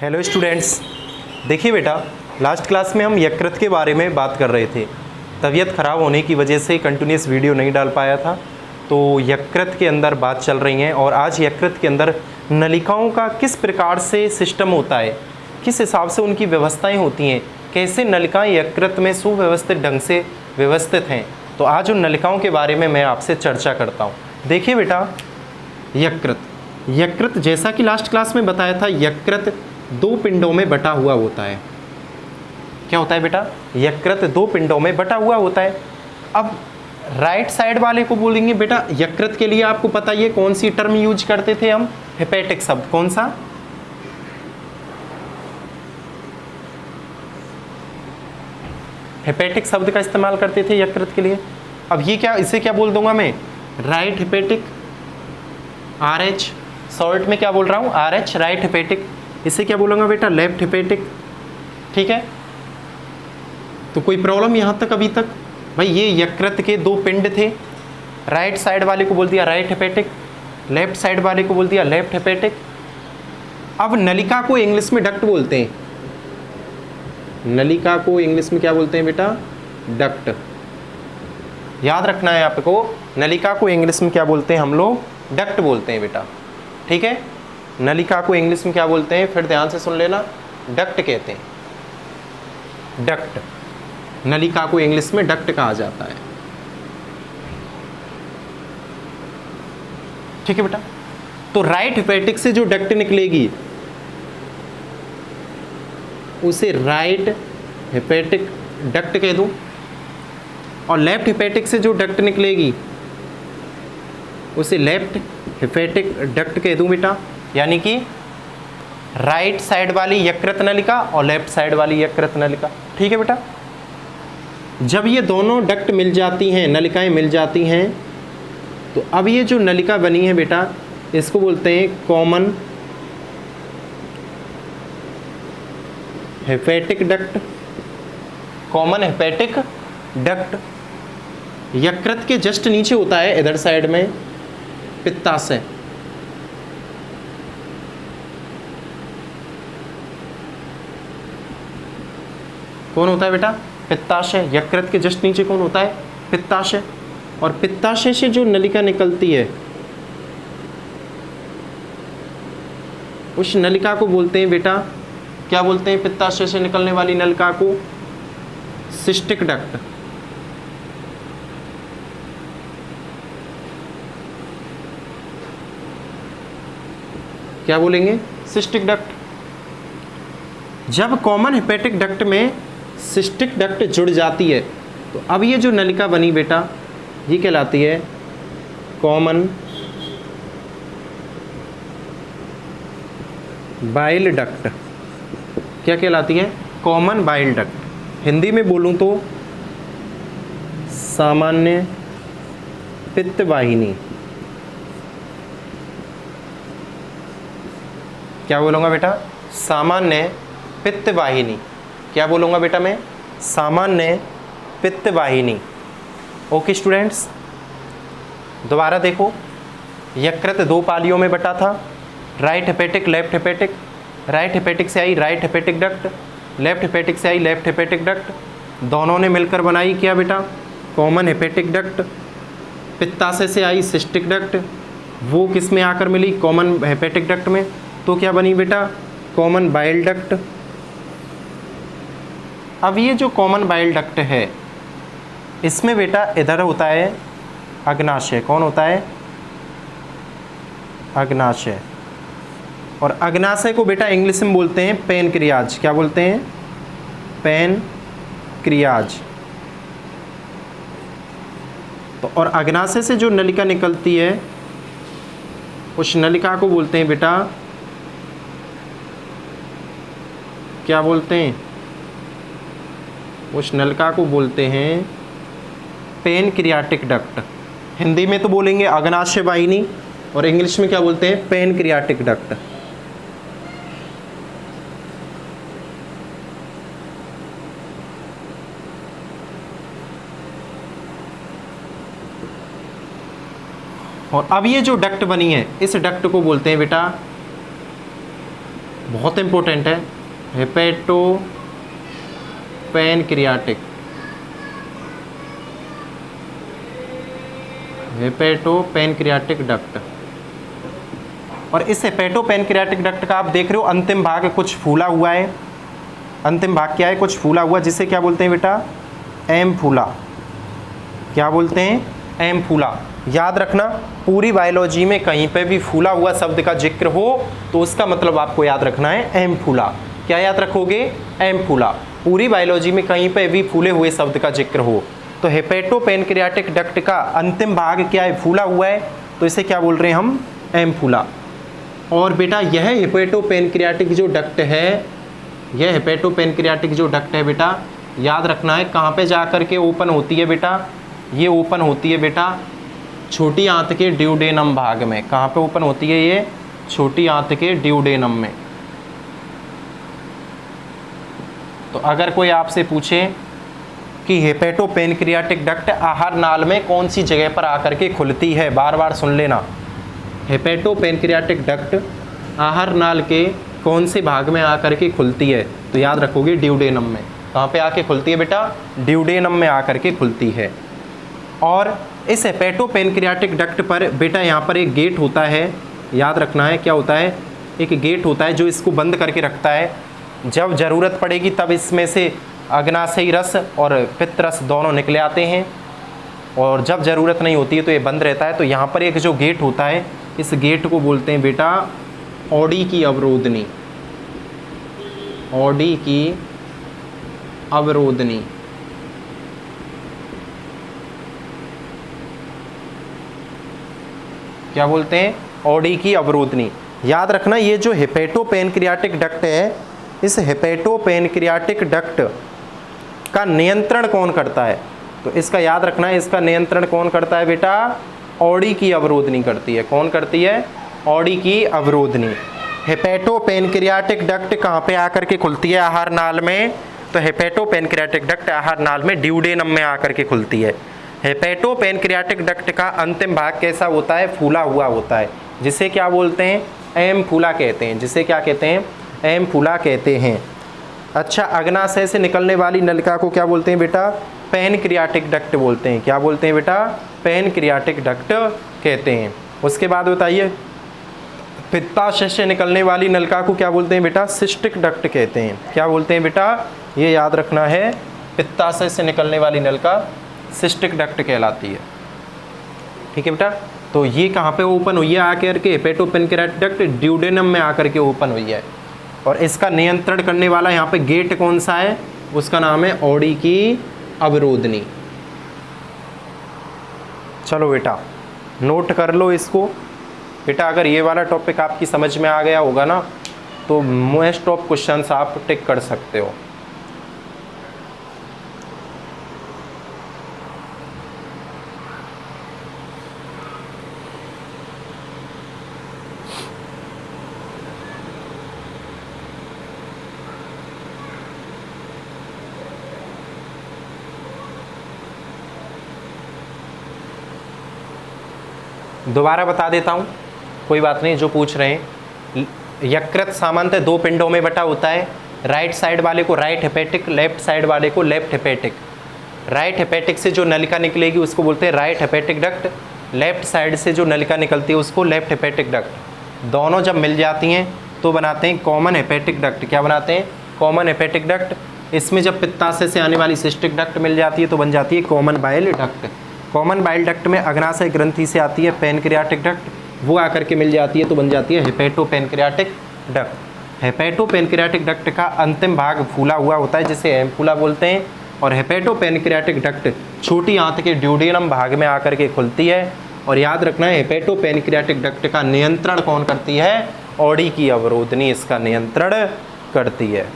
Hello students, देखिए बेटा, last class में हम यकृत के बारे में बात कर रहे थे। तबीयत ख़राब होने की वजह से कंटिन्यूस वीडियो नहीं डाल पाया था, तो यकृत के अंदर बात चल रही है। और आज यकृत के अंदर नलिकाओं का किस प्रकार से सिस्टम होता है, किस हिसाब से उनकी व्यवस्थाएं होती हैं, कैसे नलिकाएं यकृत में सुव्यवस्थित ढंग से व्यवस्थित हैं, तो आज उन नलिकाओं के बारे में मैं आपसे चर्चा करता हूँ। देखिए बेटा, यकृत जैसा कि लास्ट क्लास में बताया था, यकृत दो पिंडों में बटा हुआ होता है। क्या होता है बेटा? यकृत दो पिंडों में बटा हुआ होता है। अब राइट साइड वाले को बोलेंगे बेटा, यकृत के लिए आपको पता है कौन सी टर्म यूज करते थे हम? हेपेटिक शब्द। कौन सा? हेपेटिक शब्द का इस्तेमाल करते थे यकृत के लिए। अब ये क्या, इसे क्या बोल दूंगा मैं? राइट हेपेटिक, RH शॉर्ट में क्या बोल रहा हूँ? RH, right hepatic. इसे क्या बोलूँगा बेटा? Left hepatic. ठीक है, तो कोई प्रॉब्लम यहाँ तक अभी तक? भाई ये यकृत के दो पिंड थे, राइट साइड वाले को बोल दिया राइट हेपेटिक, लेफ्ट साइड वाले को बोल दिया लेफ्ट हेपेटिक। अब नलिका को इंग्लिश में डक्ट बोलते हैं। नलिका को इंग्लिश में क्या बोलते हैं बेटा? डक्ट। याद रखना है आपको, नलिका को इंग्लिश में क्या बोलते हैं हम लोग? डक्ट बोलते हैं बेटा। ठीक है, नलिका को इंग्लिश में क्या बोलते हैं? फिर ध्यान से सुन लेना, डक्ट कहते हैं। डक्ट, नलिका को इंग्लिश में डक्ट कहा जाता है। ठीक है बेटा, तो राइट हेपेटिक से जो डक्ट निकलेगी उसे राइट हेपेटिक डक्ट कह दूं, और लेफ्ट हेपेटिक से जो डक्ट निकलेगी उसे लेफ्ट हेपेटिक डक्ट कह दूं बेटा। यानी कि राइट साइड वाली यकृत नलिका और लेफ्ट साइड वाली यकृत नलिका। ठीक है बेटा, जब ये दोनों डक्ट मिल जाती हैं, नलिकाएं मिल जाती हैं, तो अब ये जो नलिका बनी है बेटा, इसको बोलते हैं common hepatic duct. Common hepatic duct. यकृत के जस्ट नीचे होता है इधर साइड में पित्ताशय। कौन होता है बेटा? पित्ताशय। यकृत के जस्ट नीचे कौन होता है? पित्ताशय। और पित्ताशय से जो नलिका निकलती है उस नलिका को बोलते हैं बेटा, क्या बोलते हैं? पित्ताशय से निकलने वाली नलिका को सिस्टिक डक्ट। क्या बोलेंगे? Cystic duct. जब कॉमन हेपेटिक डक्ट में सिस्टिक डक्ट जुड़ जाती है, तो अब ये जो नलिका बनी बेटा, ये कहलाती है कॉमन बाइल डक्ट। क्या कहलाती है? Common bile duct. हिंदी में बोलूं तो सामान्य पित्त वाहिनी। क्या बोलूँगा बेटा? सामान्य पित्त वाहिनी। क्या बोलूँगा बेटा मैं? सामान्य पित्त वाहिनी। ओके स्टूडेंट्स, दोबारा देखो, यकृत दो पालियों में बटा था, right hepatic left hepatic. Right hepatic से आई right hepatic duct, left hepatic से आई लेफ्ट हेपेटिक डक्ट। दोनों ने मिलकर बनाई क्या बेटा? Common hepatic duct. पित्ताशय से आई सिस्टिक डक्ट, वो किस में आकर मिली? कॉमन हेपेटिक डक्ट में। तो क्या बनी बेटा? Common bile duct. अब ये जो कॉमन बाइल डक्ट है, इसमें बेटा इधर होता है अग्नाशय। कौन होता है? अग्नाशय। और अग्नाशय को बेटा इंग्लिश में बोलते हैं पैनक्रियाज। क्या बोलते हैं? पैनक्रियाज। तो और अग्नाशय से जो नलिका निकलती है उस नलिका को बोलते हैं बेटा, क्या बोलते हैं? उस नलिका को बोलते हैं पैनक्रियाटिक डक्ट। हिंदी में तो बोलेंगे अग्नाशय वाहिनी, और इंग्लिश में क्या बोलते हैं? Pancreatic duct. और अब ये जो डक्ट बनी है, इस डक्ट को बोलते हैं बेटा बहुत इंपॉर्टेंट है, hepato pancreatic, hepato pancreatic duct. और इस हेपेटो पैनक्रियाटिक डक्ट का आप देख रहे हो अंतिम भाग कुछ फूला हुआ है, अंतिम भाग क्या है, कुछ फूला हुआ, जिसे क्या बोलते हैं बेटा, एम्फूला। क्या बोलते हैं, एम्फूला। याद रखना, पूरी बायोलॉजी में कहीं पे भी फूला हुआ शब्द का जिक्र हो तो उसका मतलब आपको याद रखना है एम्फूला। क्या याद रखोगे, एम्फूला। पूरी बायोलॉजी में कहीं पे भी फूले हुए शब्द का जिक्र हो तो हेपेटो पैनक्रियाटिक डक्ट का अंतिम भाग क्या है, फूला हुआ है, तो इसे क्या बोल रहे हैं हम, एम्फूला। और बेटा यह हेपेटो पैनक्रियाटिक जो डक्ट है, यह हेपेटो पैनक्रियाटिक जो डक्ट है बेटा, याद रखना है कहाँ पे जा कर के ओपन होती है बेटा, ये ओपन होती है बेटा छोटी आंत के ड्यूडेनम भाग में। कहाँ पे ओपन होती है ये, छोटी आंत के ड्यूडेनम में। तो अगर कोई आपसे पूछे कि हेपेटो पैनक्रियाटिक डक्ट आहार नाल में कौन सी जगह पर आकर के खुलती है, बार बार सुन लेना, हेपेटो पैनक्रियाटिक डक्ट आहार नाल के कौन से भाग में आकर के खुलती है, तो याद रखोगे ड्यूडेनम में। कहाँ पे आके खुलती है बेटा, ड्यूडेनम में आकर के खुलती है। और इस हेपेटो पैनक्रियाटिक डक्ट पर बेटा यहाँ पर एक गेट होता है, याद रखना है क्या होता है, एक गेट होता है जो इसको बंद करके रखता है। जब ज़रूरत पड़ेगी तब इसमें से अग्नाशयी रस और पित्त रस दोनों निकले आते हैं, और जब ज़रूरत नहीं होती है तो ये बंद रहता है। तो यहाँ पर एक जो गेट होता है, इस गेट को बोलते हैं बेटा ऑडी की अवरोधनी, ऑडी की अवरोधनी। क्या बोलते हैं, ऑडी की अवरोधनी। याद रखना ये जो हेपेटो पैनक्रियाटिक डक्ट है, इस हेपेटो पैनक्रियाटिक डक्ट का नियंत्रण कौन करता है, तो इसका याद रखना है, इसका नियंत्रण कौन करता है बेटा, ऑडी की अवरोधनी करती है। कौन करती है, ऑडी की अवरोधनी। हेपेटो पैनक्रियाटिक डक्ट कहाँ पे आकर के खुलती है, आहार नाल में, तो हेपेटो पैनक्रियाटिक डक्ट आहार नाल में ड्यूडेनम में आकर के खुलती है। हेपेटो पैनक्रियाटिक डक्ट का अंतिम भाग कैसा होता है, फूला हुआ होता है, जिसे क्या बोलते हैं, एम्फूला कहते हैं, जिसे क्या कहते हैं, एम्फूला कहते हैं। अच्छा, अग्नाशय से निकलने वाली नलिका को क्या बोलते हैं बेटा, पैनक्रियाटिक डक्ट बोलते हैं। क्या बोलते हैं बेटा, पैनक्रियाटिक डक्ट कहते हैं। उसके बाद बताइए, पित्ताशय से निकलने वाली नलिका को क्या बोलते हैं बेटा, सिस्टिक डक्ट कहते हैं। क्या बोलते हैं बेटा, ये याद रखना है, पित्ताशय से निकलने वाली नलिका सिस्टिक डक्ट कहलाती है। ठीक है बेटा, तो ये कहाँ पे ओपन हुई है आकर के, हेपेटो पैनक्रियाटिक डक्ट ड्यूडेनम में आकर के ओपन हुई है। और इसका नियंत्रण करने वाला यहाँ पे गेट कौन सा है, उसका नाम है ऑडी की अवरोधनी। चलो बेटा नोट कर लो इसको। बेटा अगर ये वाला टॉपिक आपकी समझ में आ गया होगा ना, तो मोस्ट ऑफ क्वेश्चंस आप टिक कर सकते हो। दोबारा बता देता हूँ, कोई बात नहीं, जो पूछ रहे हैं। यकृत सामान्यतः दो पिंडों में बटा होता है, राइट साइड वाले को राइट हेपेटिक, लेफ्ट साइड वाले को लेफ्ट हेपेटिक। राइट हेपेटिक से जो नलिका निकलेगी उसको बोलते हैं right hepatic duct, left side से जो नलिका निकलती है उसको लेफ्ट हेपेटिक डक्ट। दोनों जब मिल जाती हैं तो बनाते हैं कॉमन हेपेटिक डक्ट। क्या बनाते हैं, कॉमन हेपेटिक डक्ट। इसमें जब पित्ताशय से आने वाली सिस्टिक डक्ट मिल जाती है तो बन जाती है common bile duct. Common bile duct में अग्नाशय ग्रंथि से आती है पैनक्रियाटिक डक्ट, वो आकर के मिल जाती है तो बन जाती है hepato pancreatic duct. Hepato pancreatic duct का अंतिम भाग फूला हुआ होता है जिसे एम्फूला बोलते हैं। और हेपेटो पैनक्रियाटिक डक्ट छोटी आंत के ड्यूडेनम भाग में आकर के खुलती है। और याद रखना है हेपेटो पैनक्रियाटिक डक्ट का नियंत्रण कौन करती है, ऑडी की अवरोधनी इसका नियंत्रण करती है।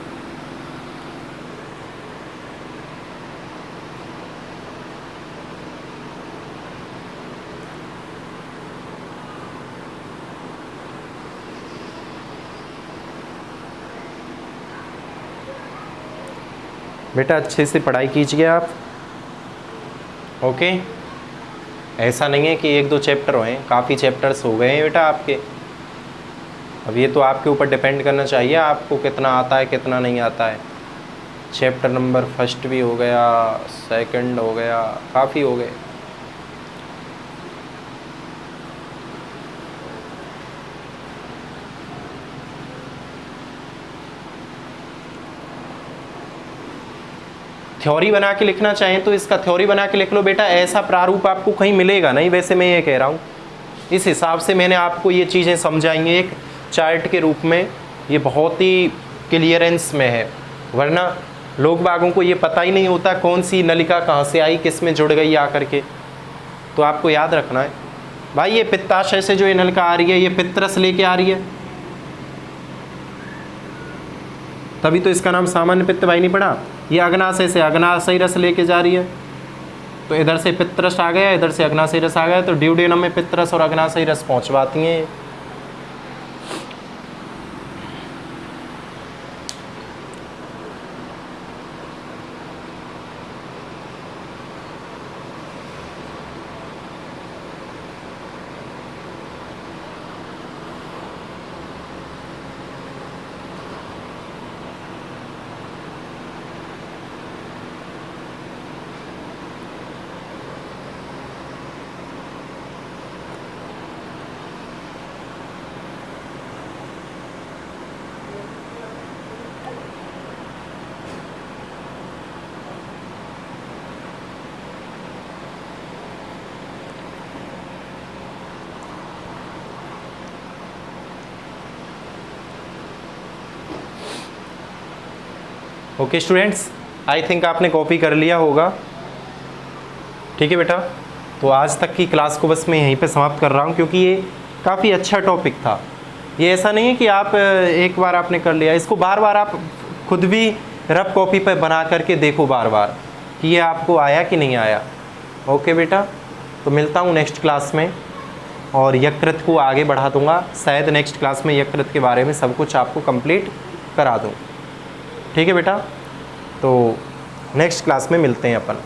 बेटा अच्छे से पढ़ाई कीजिए आप, ओके। ऐसा नहीं है कि एक दो चैप्टर हुए, काफ़ी चैप्टर्स हो गए हैं बेटा आपके। अब ये तो आपके ऊपर डिपेंड करना चाहिए आपको कितना आता है कितना नहीं आता है। चैप्टर नंबर फर्स्ट भी हो गया, सेकंड हो गया, काफ़ी हो गए। थ्योरी बना के लिखना चाहें तो इसका थ्योरी बना के लिख लो बेटा। ऐसा प्रारूप आपको कहीं मिलेगा नहीं, वैसे मैं ये कह रहा हूँ। इस हिसाब से मैंने आपको ये चीज़ें समझाई हैं एक चार्ट के रूप में, ये बहुत ही क्लियरेंस में है। वरना लोग बागों को ये पता ही नहीं होता कौन सी नलिका कहाँ से आई, किस में जुड़ गई आकर के। तो आपको याद रखना है भाई, ये पित्ताशय से जो ये नलिका आ रही है ये पित्तरस लेके आ रही है, तभी तो इसका नाम सामान्य पित्तवाहिनी पड़ा। ये अग्नाशय से अग्नाशयी रस लेके जा रही है, तो इधर से पित्तरस आ गया, इधर से अग्नाशयी रस आ गया, तो ड्यूडेनम में पित्तरस और अग्नाशयी रस पहुंचवाती हैं। ओके स्टूडेंट्स, आई थिंक आपने कॉपी कर लिया होगा। ठीक है बेटा, तो आज तक की क्लास को बस मैं यहीं पे समाप्त कर रहा हूँ, क्योंकि ये काफ़ी अच्छा टॉपिक था। ये ऐसा नहीं है कि आप एक बार आपने कर लिया, इसको बार बार आप खुद भी रफ कॉपी पे बना करके देखो बार बार कि ये आपको आया कि नहीं आया। ओके बेटा, तो मिलता हूँ नेक्स्ट क्लास में और यकृत को आगे बढ़ा दूँगा। शायद नेक्स्ट क्लास में यकृत के बारे में सब कुछ आपको कंप्लीट करा दूँ। ठीक है बेटा, तो नेक्स्ट क्लास में मिलते हैं अपन।